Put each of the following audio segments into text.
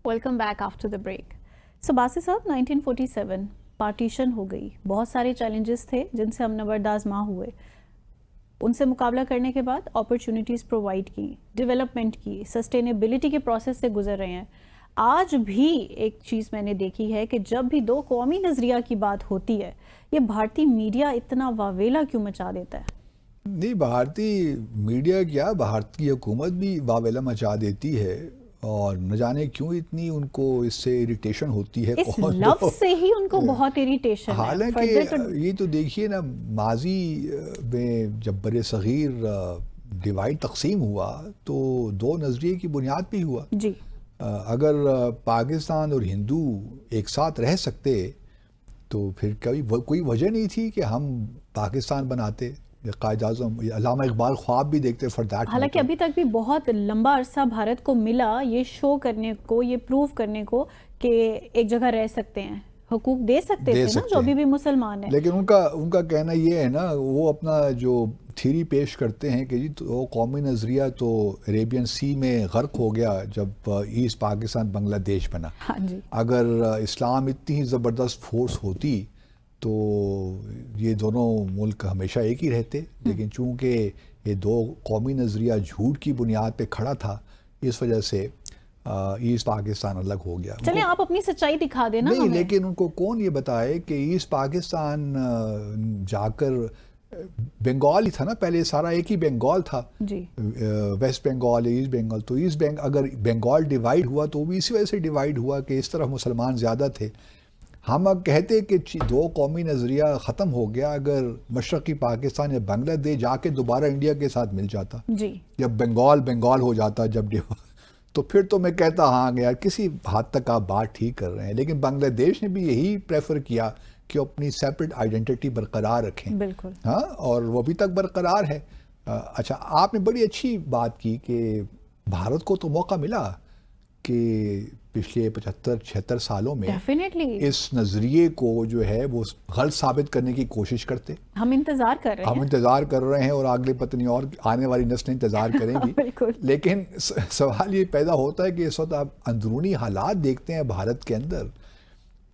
Welcome back after the break. So Basi साहब 1947 partition हो गई, बहुत सारे चैलेंजेस थे जिनसे हम नबरदाज माँ हुए। उनसे मुकाबला करने के बाद अपॉर्चुनिटीज़ प्रोवाइड की, डेवलपमेंट की, सस्टेनेबिलिटी के प्रोसेस से गुजर रहे हैं। आज भी एक चीज़ मैंने देखी है कि जब भी दो कौमी नज़रिया की बात होती है, ये भारतीय मीडिया इतना वावेला क्यों मचा देता है? नहीं, भारतीय मीडिया क्या, भारत की हुकूमत भी वावेला मचा देती है। और न जाने क्यों इतनी उनको इससे इरिटेशन होती है। इस कौन लफ्ज़ तो से ही उनको बहुत इरिटेशन है। हालांकि फर्दर तो ये तो देखिए ना, माजी में जब बर सग़ीर डिवाइड तकसीम हुआ तो दो नज़रिए की बुनियाद पे हुआ। जी अगर पाकिस्तान और हिंदू एक साथ रह सकते तो फिर कोई वजह नहीं थी कि हम पाकिस्तान बनाते। कायद आज़म अल्लामा इकबाल ख्वाब भी देखते फॉर दैट। हालांकि अभी तक भी बहुत लंबा अरसा भारत को मिला ये शो करने को, ये प्रूव करने को कि एक जगह रह सकते हैं, हुकूक दे सकते थे ना जो अभी भी मुसलमान है। लेकिन उनका कहना ये है ना, वो अपना जो थ्योरी पेश करते हैं कि जी तो कौमी नज़रिया तो अरेबियन सी में गर्क हो गया जब ईस्ट पाकिस्तान बांग्लादेश बना। हाँ जी। अगर इस्लाम इतनी ही ज़बरदस्त फोर्स होती तो ये दोनों मुल्क हमेशा एक ही रहते। लेकिन चूंकि ये दो कौमी नज़रिया झूठ की बुनियाद पे खड़ा था, इस वजह से ईस्ट पाकिस्तान अलग हो गया। चलें आप अपनी सच्चाई दिखा देना नहीं, हमें। लेकिन उनको कौन ये बताए कि ईस्ट पाकिस्तान जाकर बंगाल ही था ना, पहले सारा एक ही बंगाल था जी। West Bengal, East Bengal. तो अगर बंगाल डिवाइड हुआ तो भी इसी वजह से डिवाइड हुआ कि इस तरफ मुसलमान ज़्यादा थे। हम अब कहते कि दो कौमी नज़रिया ख़त्म हो गया अगर मशरक़ी पाकिस्तान या बांग्लादेश जाके दोबारा इंडिया के साथ मिल जाता जी। जब बंगाल हो जाता तो फिर तो मैं कहता हाँ यार किसी हद तक आप बात ठीक कर रहे हैं। लेकिन बांग्लादेश ने भी यही प्रेफर किया कि अपनी सेपरेट आइडेंटिटी बरकरार रखें। बिल्कुल। हाँ, और वो अभी तक बरकरार है। अच्छा, आपने बड़ी अच्छी बात की कि भारत को तो मौका मिला कि पिछले 75-76 सालों में डेफिनेटली इस नज़रिए को जो है वो गलत साबित करने की कोशिश करते। हम इंतजार कर रहे हैं। हम इंतज़ार कर रहे हैं और अगले पता नहीं और आने वाली नस्लें इंतज़ार करेंगी। बिल्कुल। लेकिन सवाल ये पैदा होता है कि इस वक्त आप अंदरूनी हालात देखते हैं भारत के अंदर,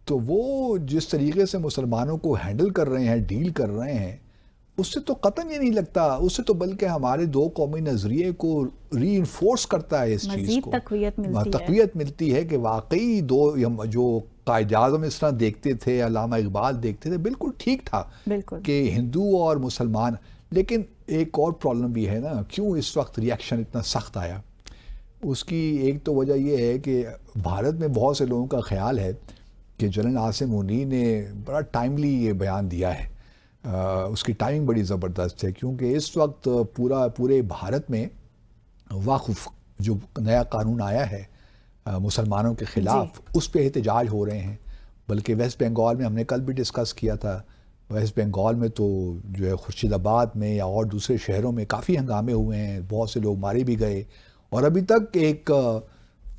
तो वो जिस तरीके से मुसलमानों को हैंडल कर रहे हैं, डील कर रहे हैं, उससे तो कतई ये नहीं लगता, उससे तो बल्कि हमारे दो कौमी नज़रिए को रीइंफोर्स करता है। इस चीज़ को तक़वियत मिलती है कि वाकई दो जो कायद आज़म इस तरह देखते थे, अल्लामा इकबाल देखते थे, बिल्कुल ठीक था कि हिंदू और मुसलमान। लेकिन एक और प्रॉब्लम भी है ना, क्यों इस वक्त रिएक्शन इतना सख्त आया। उसकी एक तो वजह यह है कि भारत में बहुत से लोगों का ख्याल है कि जनरल आसिम मुनीर ने बड़ा टाइमली ये बयान दिया है। उसकी टाइमिंग बड़ी ज़बरदस्त है क्योंकि इस वक्त पूरे भारत में वक्फ जो नया कानून आया है मुसलमानों के ख़िलाफ़, उस पे एहतजाज हो रहे हैं। बल्कि वेस्ट बंगाल में हमने कल भी डिस्कस किया था, वेस्ट बंगाल में तो जो है खुर्शीदाबाद में या और दूसरे शहरों में काफ़ी हंगामे हुए हैं, बहुत से लोग मारे भी गए। और अभी तक एक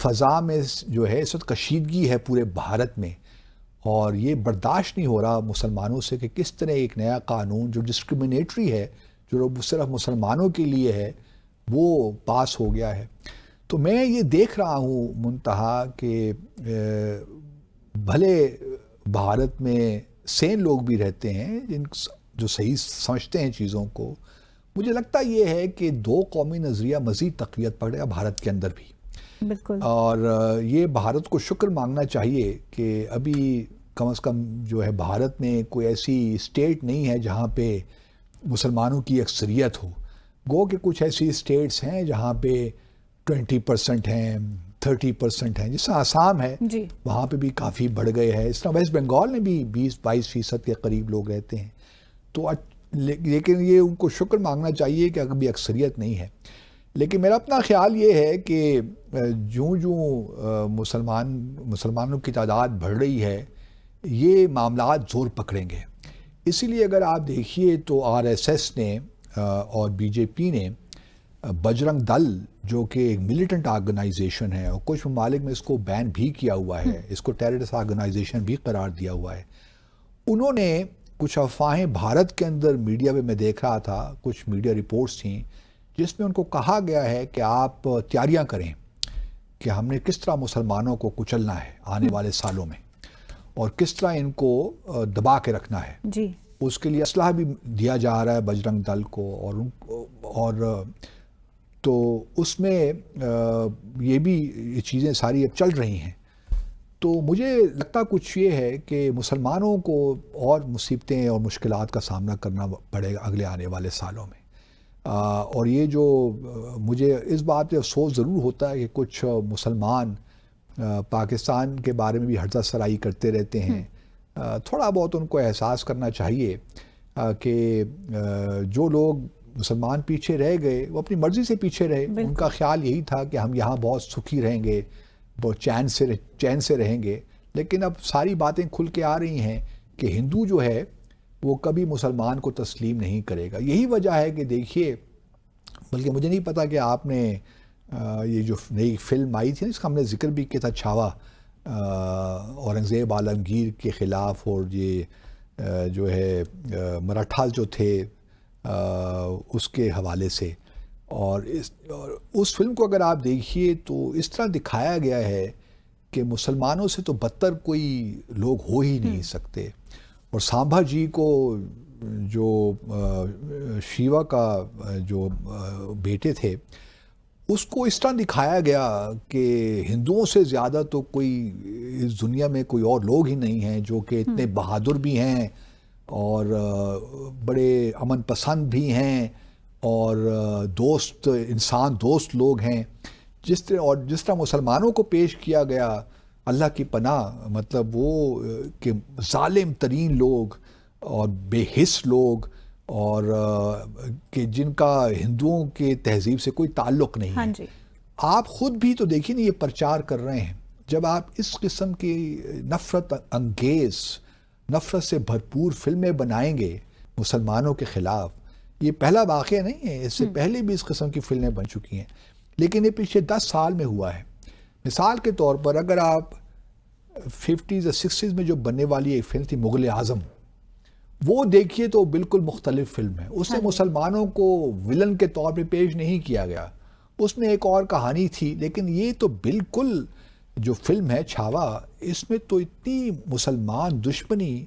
फ़ज़ा में जो है इस वक्त कशीदगी है पूरे भारत में, और ये बर्दाश्त नहीं हो रहा मुसलमानों से कि किस तरह एक नया कानून जो डिस्क्रिमिनेटरी है, जो सिर्फ मुसलमानों के लिए है, वो पास हो गया है। तो मैं ये देख रहा हूँ मुंतहा कि भले भारत में सेन लोग भी रहते हैं जो सही समझते हैं चीज़ों को, मुझे लगता ये है कि दो कौमी नज़रिया मज़ीद तक़वियत पकड़ेगा भारत के अंदर भी। बिल्कुल। और ये भारत को शुक्र मांगना चाहिए कि अभी कम से कम जो है भारत में कोई ऐसी स्टेट नहीं है जहाँ पे मुसलमानों की अक्सरियत हो। गो कि कुछ ऐसी स्टेट्स हैं जहाँ पे 20% हैं, 30% हैं, जैसे आसाम है वहाँ पे भी काफ़ी बढ़ गए हैं। इस तरह वेस्ट बंगाल में भी 20-22% के करीब लोग रहते हैं। तो लेकिन ये उनको शुक्र मांगना चाहिए कि अभी अक्सरियत नहीं है। लेकिन मेरा अपना ख्याल ये है कि जो मुसलमानों की तादाद बढ़ रही है, ये मामलात ज़ोर पकड़ेंगे। इसीलिए अगर आप देखिए तो आरएसएस ने और बीजेपी ने बजरंग दल, जो कि एक मिलिटेंट ऑर्गेनाइजेशन है और कुछ ममालिक में इसको बैन भी किया हुआ है, इसको टेररिस्ट ऑर्गेनाइजेशन भी करार दिया हुआ है, उन्होंने कुछ अफवाहें भारत के अंदर मीडिया में मैं देख रहा था, कुछ मीडिया रिपोर्ट्स थी जिसमें उनको कहा गया है कि आप तैयारियां करें کہ ہم نے کس طرح مسلمانوں کو کچلنا ہے آنے والے سالوں میں اور کس طرح ان کو دبا کے رکھنا ہے. جی اس کے لیے اسلحہ بھی دیا جا رہا ہے بجرنگ دل کو اور تو اس میں یہ بھی یہ چیزیں ساری اب چل رہی ہیں. تو مجھے لگتا کچھ یہ ہے کہ مسلمانوں کو اور مصیبتیں اور مشکلات کا سامنا کرنا پڑے گا اگلے آنے والے سالوں میں. اور یہ جو مجھے اس بات پہ افسوس ضرور ہوتا ہے کہ کچھ مسلمان پاکستان کے بارے میں بھی ہرزہ سرائی کرتے رہتے ہیں. تھوڑا بہت ان کو احساس کرنا چاہیے کہ جو لوگ مسلمان پیچھے رہ گئے وہ اپنی مرضی سے پیچھے رہے. ان کا خیال یہی تھا کہ ہم یہاں بہت سکھی رہیں گے, بہت چین سے رہیں گے. لیکن اب ساری باتیں کھل کے آ رہی ہیں کہ ہندو جو ہے وہ کبھی مسلمان کو تسلیم نہیں کرے گا. یہی وجہ ہے کہ دیکھیے, بلکہ مجھے نہیں پتا کہ آپ نے یہ جو نئی فلم آئی تھی نا, اس کا ہم نے ذکر بھی کیا تھا, چھاوا, اورنگزیب عالمگیر کے خلاف, اور یہ جو ہے مراٹھاز جو تھے اس کے حوالے سے. اور اس فلم کو اگر آپ دیکھیے تو اس طرح دکھایا گیا ہے کہ مسلمانوں سے تو بدتر کوئی لوگ ہو ہی نہیں سکتے. اور سامبھا جی کو جو شیوا کا جو بیٹے تھے اس کو اس طرح دکھایا گیا کہ ہندوؤں سے زیادہ تو کوئی اس دنیا میں کوئی اور لوگ ہی نہیں ہیں جو کہ اتنے بہادر بھی ہیں اور بڑے امن پسند بھی ہیں اور دوست, انسان دوست لوگ ہیں. جس طرح مسلمانوں کو پیش کیا گیا, اللہ کی پناہ, مطلب وہ کہ ظالم ترین لوگ اور بے حس لوگ اور کہ جن کا ہندوؤں کے تہذیب سے کوئی تعلق نہیں ہے. جی. آپ خود بھی تو دیکھیں نا یہ پرچار کر رہے ہیں. جب آپ اس قسم کی نفرت انگیز, نفرت سے بھرپور فلمیں بنائیں گے مسلمانوں کے خلاف, یہ پہلا واقعہ نہیں ہے, اس سے پہلے بھی اس قسم کی فلمیں بن چکی ہیں, لیکن یہ پچھلے 10 سال میں ہوا ہے. مثال کے طور پر اگر آپ 50s اور 60s میں جو بننے والی ایک فلم تھی مغل اعظم, وہ دیکھیے تو بالکل مختلف فلم ہے. اس میں مسلمانوں کو ولن کے طور پہ پیش نہیں کیا گیا, اس میں ایک اور کہانی تھی. لیکن یہ تو بالکل جو فلم ہے چھاوا, اس میں تو اتنی مسلمان دشمنی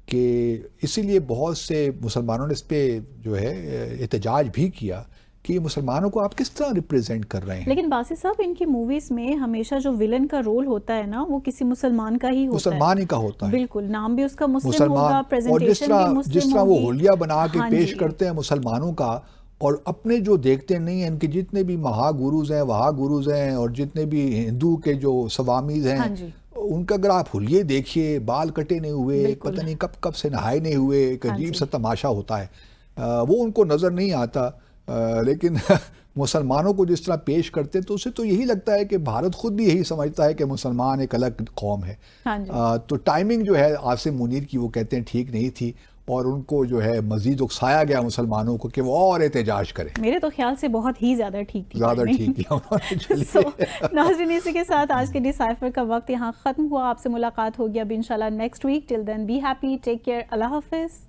کہ اسی لیے بہت سے مسلمانوں نے اس پہ جو ہے احتجاج بھی کیا کہ یہ مسلمانوں کو آپ کس طرح ریپریزنٹ کر رہے ہیں. لیکن باسی صاحب, ان کی موویز میں ہمیشہ جو ولن کا رول ہوتا ہے نا, وہ کسی مسلمان کا ہی ہوتا ہے. مسلمان ہی کا ہوتا ہے. بالکل, نام بھی اس کا مسلم ہوگا, پریزنٹیشن بھی مسلم ہوگی. جس طرح وہ حلیہ بنا کے پیش کرتے ہیں مسلمانوں کا, اور اپنے جو دیکھتے نہیں ہیں, ان کے جتنے بھی مہا گروز ہیں, وہا گروز ہیں, اور جتنے بھی ہندو کے جو سوامیز ہیں, ان کا اگر آپ حلیے دیکھیے, بال کٹے نہیں ہوئے, پتہ نہیں کب سے نہائے نہیں ہوئے, ایک عجیب سا تماشا ہوتا ہے. وہ ان کو نظر نہیں آتا. لیکن مسلمانوں کو جس طرح پیش کرتے تو اسے تو یہی لگتا ہے کہ بھارت خود بھی یہی سمجھتا ہے کہ مسلمان ایک الگ قوم ہے. تو ٹائمنگ جو ہے عاصم منیر کی, وہ کہتے ہیں ٹھیک نہیں تھی, اور ان کو جو ہے مزید اکسایا گیا مسلمانوں کو کہ وہ اور احتجاج کریں. میرے تو خیال سے بہت ہی زیادہ ٹھیک تھی. زیادہ ٹھیک کیا. ناظرین, اسی کے ساتھ آج کے ڈیسائفر کا وقت یہاں ختم ہوا. آپ سے ملاقات ہوگی اب انشاءاللہ next week. Till then be happy, take care, اللہ حافظ.